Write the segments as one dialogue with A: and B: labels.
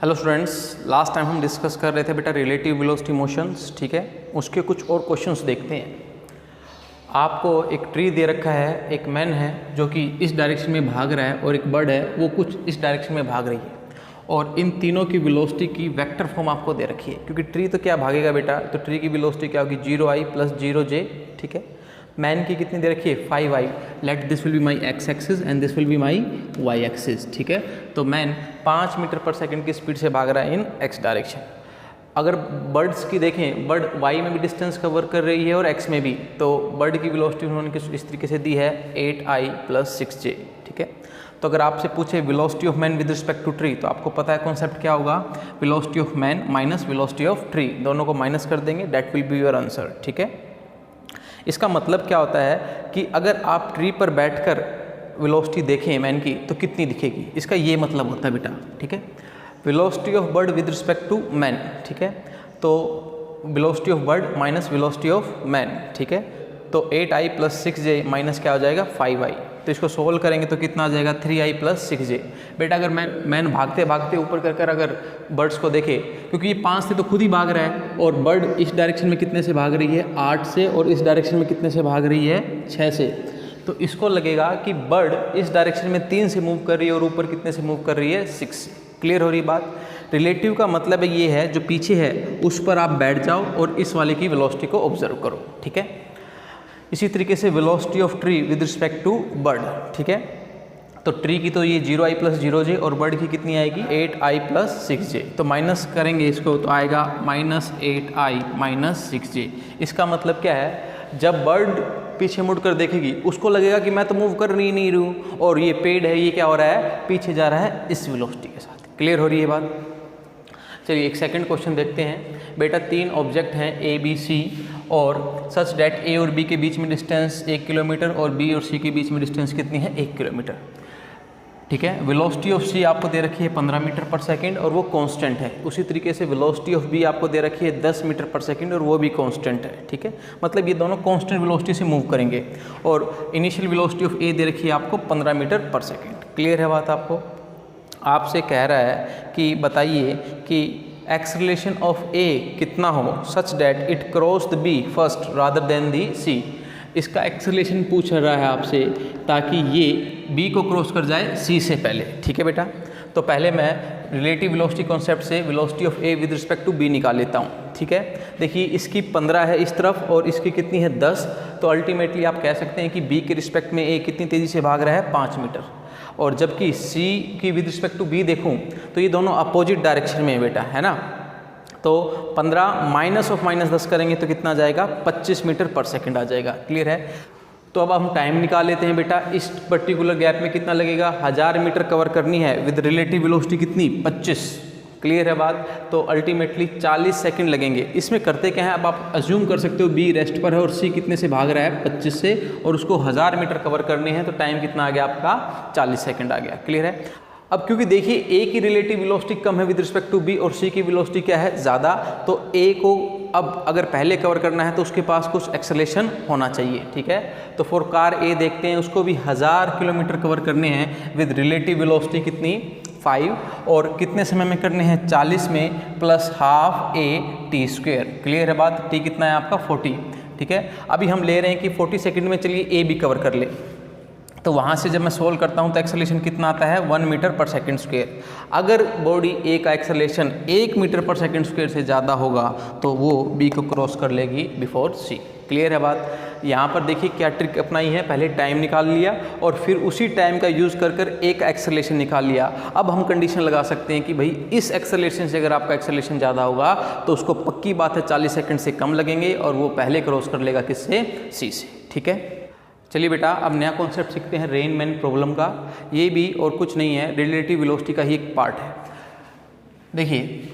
A: Hello students, last time हम discuss कर रहे थे बेटा रिलेटिव वेलोसिटी मोशंस। ठीक है, उसके कुछ और क्वेश्चंस देखते हैं। आपको एक ट्री दे रखा है, एक मैन है जो कि इस डायरेक्शन में भाग रहा है और एक बर्ड है वो कुछ इस डायरेक्शन में भाग रही है, और इन तीनों की वेलोसिटी की वेक्टर फॉर्म आपको दे रखी है। क्योंकि ट्री तो क्या भागेगा बेटा, तो ट्री की वेलोसिटी क्या होगी 0i + 0j। ठीक है, मैन की कितनी दे रखी है 5i। Let this will be my x axis and this will be my y axis. ठीक है, तो मैन 5 मीटर पर सेकंड की स्पीड से भाग रहा है इन x डायरेक्शन। अगर बर्ड्स की देखें, बर्ड y में भी डिस्टेंस कवर कर रही है और x में भी, तो बर्ड की वेलोसिटी उन्होंने इस तरीके से दी है 8i + 6j। ठीक है, तो अगर आपसे पूछे velocity of man with respect to tree, तो आपको पता है कॉन्सेप्ट क्या होगा, velocity of man minus velocity of tree, दोनों को माइनस कर देंगे, that will be your answer. ठीक है, इसका मतलब क्या होता है कि अगर आप ट्री पर बैठकर वेलोसिटी देखें मैन की तो कितनी दिखेगी, इसका ये मतलब होता है बेटा। ठीक है, velocity of bird with respect to man. ठीक है, तो velocity of bird minus velocity of man. ठीक है, तो 8i + 6j माइनस क्या हो जाएगा 5i। तो इसको सोल्व करेंगे तो कितना आ जाएगा 3i + 6j। बेटा अगर मैन भागते भागते ऊपर कर अगर बर्ड्स को देखे, क्योंकि ये 5 से तो खुद ही भाग रहा है, और बर्ड इस डायरेक्शन में कितने से भाग रही है 8 से, और इस डायरेक्शन में कितने से भाग रही है 6 से, तो इसको लगेगा कि बर्ड इस डायरेक्शन में 3 से मूव कर रही है और ऊपर कितने से मूव कर रही है 6 से। क्लियर हो रही बात। रिलेटिव का मतलब ये है जो पीछे है उस पर आप बैठ जाओ और इस वाले की वेलोसिटी को ऑब्जर्व करो। ठीक है, इसी तरीके से velocity of tree with respect to bird. ठीक है, तो ट्री की तो ये 0i + 0j और बर्ड की कितनी आएगी 8i + 6j। तो माइनस करेंगे इसको तो आएगा -8i - 6j। इसका मतलब क्या है, जब बर्ड पीछे मुड़कर देखेगी उसको लगेगा कि मैं तो मूव कर रही नहीं हूँ, और ये पेड़ है ये क्या हो रहा है पीछे जा रहा है इस वेलोसिटी के साथ। क्लियर हो रही है बात। चलिए एक सेकंड क्वेश्चन देखते हैं। बेटा 3 ऑब्जेक्ट हैं A, B, C, और सच डैट A और B के बीच में डिस्टेंस 1 किलोमीटर और B और C के बीच में डिस्टेंस कितनी है 1 किलोमीटर। ठीक है, वेलोसिटी ऑफ C आपको दे रखी है 15 मीटर पर सेकंड और वो कांस्टेंट है। उसी तरीके से वेलोसिटी ऑफ B आपको दे रखी है 10 मीटर पर सेकंड और वो भी कांस्टेंट है। ठीक है, मतलब ये दोनों कांस्टेंट वेलोसिटी से मूव करेंगे, और इनिशियल वेलोसिटी ऑफ A दे रखी है आपको 15 मीटर पर सेकंड। क्लियर है बात। आपको आपसे कह रहा है कि बताइए कि एक्सेलरेशन ऑफ A कितना हो such that it cross the B first rather than the C। इसका एक्सेलरेशन पूछ रहा है आपसे ताकि ये B को क्रॉस कर जाए C से पहले। ठीक है बेटा, तो पहले मैं रिलेटिव वेलोसिटी कॉन्सेप्ट से velocity of A with respect to B निकाल लेता हूँ। ठीक है, देखिए इसकी 15 है इस तरफ और इसकी कितनी है 10, तो अल्टीमेटली आप कह सकते हैं कि B के रिस्पेक्ट में A कितनी तेज़ी से भाग रहा है 5 मीटर, और जबकि C की विद रिस्पेक्ट टू B देखूं तो ये दोनों अपोजिट डायरेक्शन में है बेटा, है ना। तो 15 -10 करेंगे तो कितना आ जाएगा 25 मीटर पर सेकंड आ जाएगा। क्लियर है। तो अब हम टाइम निकाल लेते हैं बेटा। इस पर्टिकुलर गैप में कितना लगेगा, 1000 मीटर कवर करनी है विद रिलेटिव वेलोसिटी कितनी 25। क्लियर है बात। तो अल्टीमेटली 40 सेकंड लगेंगे। इसमें करते क्या है, अब आप अज्यूम कर सकते हो B रेस्ट पर है और C कितने से भाग रहा है 25 से, और उसको 1000 मीटर कवर करने हैं, तो टाइम कितना आ गया आपका 40 सेकंड आ गया। क्लियर है। अब क्योंकि देखिए A की रिलेटिव वेलोसिटी कम है विद रिस्पेक्ट टू B और C की वेलोसिटी क्या है ज़्यादा, तो A को अब अगर पहले कवर करना है तो उसके पास कुछ एक्सेलरेशन होना चाहिए। ठीक है, तो फॉर कार A देखते हैं, उसको भी 1000 किलोमीटर कवर करने हैं विद रिलेटिव वेलोसिटी कितनी 5, और कितने समय में करने हैं 40 में +½ AT²। क्लियर है बात। T कितना है आपका 40। ठीक है, अभी हम ले रहे हैं कि 40 सेकंड में चलिए A भी कवर कर ले, तो वहाँ से जब मैं सोल्व करता हूँ तो एक्सेलरेशन कितना आता है 1 मीटर पर सेकंड स्क्वायर। अगर बॉडी A का एक्सेलरेशन 1 मीटर पर सेकंड स्क्वायर से ज़्यादा होगा तो वो B को क्रॉस कर लेगी बिफोर C। क्लियर है बात। यहाँ पर देखिए क्या ट्रिक अपनाई है, पहले टाइम निकाल लिया और फिर उसी टाइम का यूज़ कर A का एक्सेलरेशन निकाल लिया। अब हम कंडीशन लगा सकते हैं कि भाई इस एक्सेलरेशन से अगर आपका एक्सेलरेशन ज़्यादा होगा तो उसको पक्की बात है 40 सेकंड से कम लगेंगे और वो पहले क्रॉस कर लेगा किससे C से। ठीक है, चलिए बेटा अब नया कॉन्सेप्ट सीखते हैं रेन मैन प्रॉब्लम का। ये भी और कुछ नहीं है, रिलेटिव वेलोसिटी का ही एक पार्ट है। देखिए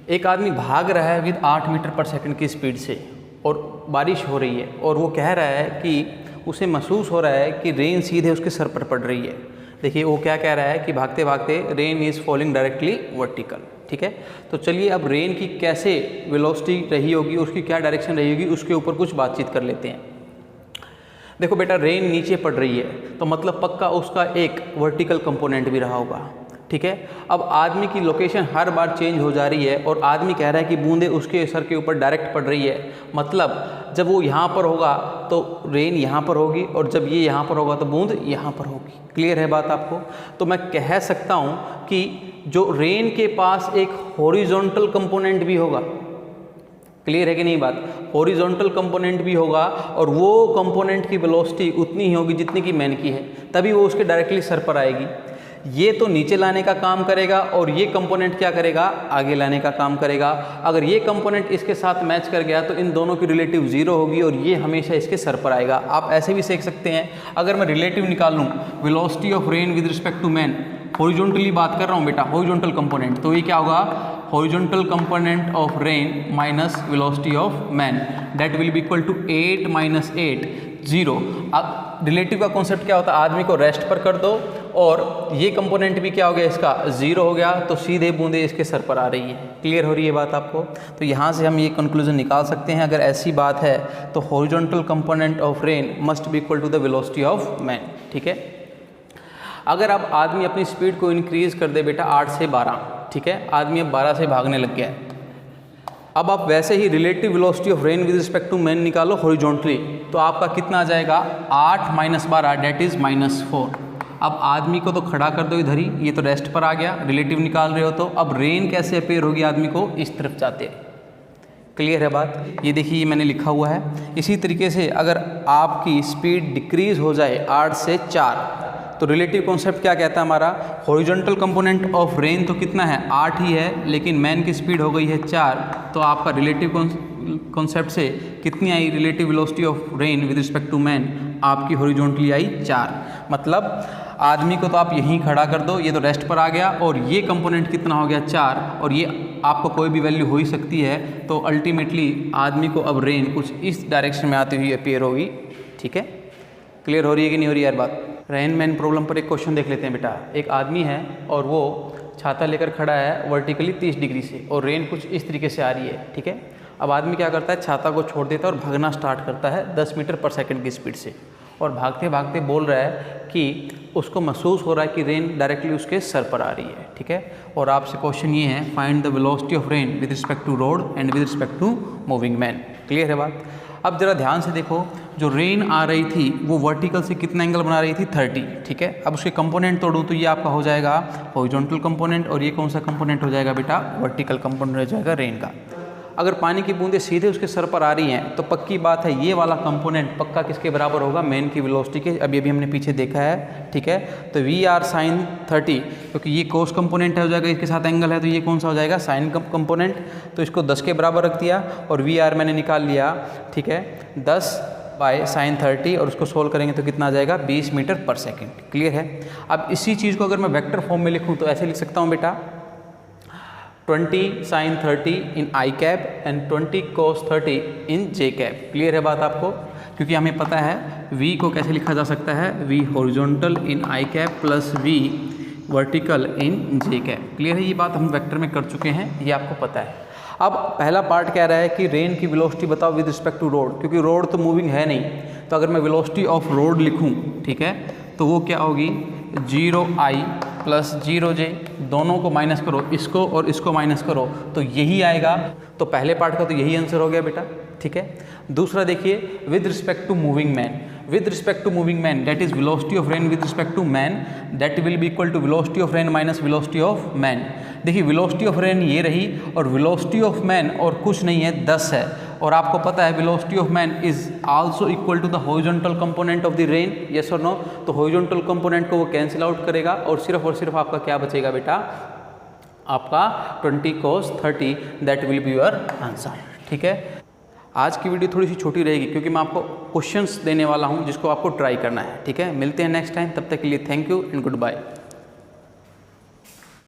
A: एक आदमी भाग रहा है विद 8 मीटर पर सेकंड की स्पीड से और बारिश हो रही है, और वो कह रहा है कि उसे महसूस हो रहा है कि रेन सीधे उसके सर पर पड़ रही है। देखिए वो क्या कह रहा है कि भागते भागते rain is falling directly vertical. ठीक है, तो चलिए अब रेन की कैसे वेलोसिटी रही होगी, उसकी क्या डायरेक्शन रही होगी, उसके ऊपर कुछ बातचीत कर लेते हैं। देखो बेटा रेन नीचे पड़ रही है तो मतलब पक्का उसका एक वर्टिकल कंपोनेंट भी रहा होगा। ठीक है। अब आदमी की लोकेशन हर बार चेंज हो जा रही है और आदमी कह रहा है कि बूंदें उसके सर के ऊपर डायरेक्ट पड़ रही है, मतलब जब वो यहाँ पर होगा तो रेन यहाँ पर होगी और जब ये यहाँ पर होगा तो बूंद यहाँ पर होगी। क्लियर है बात आपको? तो मैं कह सकता हूँ कि जो रेन के पास एक हॉरिजॉन्टल कंपोनेंट भी होगा। क्लियर है कि नहीं बात? हॉरिजॉन्टल कंपोनेंट भी होगा और वो कंपोनेंट की वेलोसिटी उतनी ही होगी जितनी की मैन की है, तभी वो उसके डायरेक्टली सर पर आएगी। ये तो नीचे लाने का काम करेगा और ये कंपोनेंट क्या करेगा? आगे लाने का काम करेगा। अगर ये कंपोनेंट इसके साथ मैच कर गया तो इन दोनों की रिलेटिव जीरो होगी और ये हमेशा इसके सर पर आएगा। आप ऐसे भी सीख सकते हैं, अगर मैं रिलेटिव निकाल लूँ velocity of rain with respect to man, horizontally बात कर रहा हूँ बेटा, हॉरिजॉन्टल कंपोनेंट, तो ये क्या होगा? Horizontal component of rain minus velocity of man, that will be equal to 8 माइनस 8 0। अब रिलेटिव का कॉन्सेप्ट क्या होता है? आदमी को रेस्ट पर कर दो और ये कंपोनेंट भी क्या हो गया? इसका जीरो हो गया, तो सीधे बूंदे इसके सर पर आ रही है। क्लियर हो रही है बात आपको? तो यहाँ से हम ये कंक्लूजन निकाल सकते हैं, अगर ऐसी बात है तो horizontal component of rain must be equal to the velocity of man. ठीक है। अगर अब आदमी अपनी स्पीड को इंक्रीज कर दे बेटा 8 से 12, ठीक है, आदमी अब 12 से भागने लग गया है। अब आप वैसे ही relative velocity of rain with respect to man निकालो हॉरिजॉन्टली, तो आपका कितना आ जाएगा? 8 माइनस 12 डेट इज -4। अब आदमी को तो खड़ा कर दो इधर ही, ये तो रेस्ट पर आ गया, रिलेटिव निकाल रहे हो तो अब रेन कैसे अपीयर होगी आदमी को? इस तरफ जाते। क्लियर है बात? ये देखिए, ये मैंने लिखा हुआ है। इसी तरीके से अगर आपकी स्पीड डिक्रीज हो जाए 8 से 4, तो रिलेटिव कॉन्सेप्ट क्या कहता है हमारा? हॉरिजॉन्टल कंपोनेंट ऑफ रेन तो कितना है? 8 ही है, लेकिन मैन की स्पीड हो गई है 4, तो आपका रिलेटिव कॉन्सेप्ट से कितनी आई relative velocity of rain with respect to man? आपकी हॉरिजॉन्टली आई 4। मतलब आदमी को तो आप यहीं खड़ा कर दो, ये तो रेस्ट पर आ गया, और ये कंपोनेंट कितना हो गया? 4, और ये आपको कोई भी वैल्यू हो ही सकती है, तो अल्टीमेटली आदमी को अब रेन कुछ इस डायरेक्शन में आती हुई अपीयर होगी। ठीक है, क्लियर हो रही है कि नहीं हो रही यार बात? रेन मैन प्रॉब्लम पर एक क्वेश्चन देख लेते हैं बेटा। एक आदमी है और वो छाता लेकर खड़ा है वर्टिकली 30 डिग्री से, और रेन कुछ इस तरीके से आ रही है। ठीक है। अब आदमी क्या करता है? छाता को छोड़ देता है और भागना स्टार्ट करता है 10 मीटर पर सेकंड की स्पीड से, और भागते भागते बोल रहा है कि उसको महसूस हो रहा है कि रेन डायरेक्टली उसके सर पर आ रही है। ठीक है। और आपसे क्वेश्चन ये है, find the velocity of rain with respect to road and with respect to moving man. Clear है बात? अब जरा ध्यान से देखो, जो रेन आ रही थी वो वर्टिकल से कितना एंगल बना रही थी? 30। ठीक है। अब उसके कंपोनेंट तोड़ूँ तो ये आपका हो जाएगा हॉरिजॉन्टल कंपोनेंट, और ये कौन सा कंपोनेंट हो जाएगा बेटा? वर्टिकल कंपोनेंट हो जाएगा रेन का। अगर पानी की बूंदें सीधे उसके सर पर आ रही हैं तो पक्की बात है ये वाला कंपोनेंट पक्का किसके बराबर होगा? मैन की वेलोसिटी के। अब ये भी हमने पीछे देखा है। ठीक है। तो VR sin 30, क्योंकि ये कोस कंपोनेंट है हो जाएगा, इसके साथ एंगल है, तो ये कौन सा हो जाएगा? Sign component. तो इसको 10 के बराबर रख दिया और VR मैंने निकाल लिया। ठीक है, 10 बाय sin 30, और उसको सोल्व करेंगे तो कितना आ जाएगा? 20 मीटर पर सेकेंड। क्लियर है? अब इसी चीज़ को अगर मैं वेक्टर फॉर्म में लिखूँ तो ऐसे लिख सकता हूँ बेटा, 20 sin 30 in I cap and 20 cos 30 in J cap. Clear है बात आपको? क्योंकि हमें पता है V को कैसे लिखा जा सकता है? V horizontal in I cap plus V vertical in J cap. Clear है? ये बात हम वेक्टर में कर चुके हैं, ये आपको पता है। अब पहला पार्ट कह रहा है कि रेन की वेलोसिटी बताओ विद रिस्पेक्ट टू रोड, क्योंकि रोड तो मूविंग है नहीं, तो अगर मैं वेलोसिटी ऑफ रोड लिखूँ, ठीक है, तो वो क्या होगी? 0I प्लस 0J, दोनों को माइनस करो, इसको और इसको माइनस करो, तो यही आएगा। तो पहले पार्ट का तो यही आंसर हो गया बेटा। ठीक है। दूसरा देखिए, with respect to moving man, with respect to moving man, that is velocity of rain with respect to man, that will be equal to velocity of rain minus velocity of man। देखिए velocity of rain ये रही, और velocity of man और कुछ नहीं है, 10 है, और आपको पता है velocity of man is also equal to the horizontal component of the rain, yes or no? तो horizontal component को वो कैंसिल आउट करेगा और सिर्फ आपका क्या बचेगा बेटा? आपका 20 cos 30, that will be your answer। ठीक है। आज की वीडियो थोड़ी सी छोटी रहेगी क्योंकि मैं आपको क्वेश्चंस देने वाला हूं जिसको आपको ट्राई करना है। ठीक है। मिलते हैं नेक्स्ट टाइम, तब तक के लिए thank you and good bye.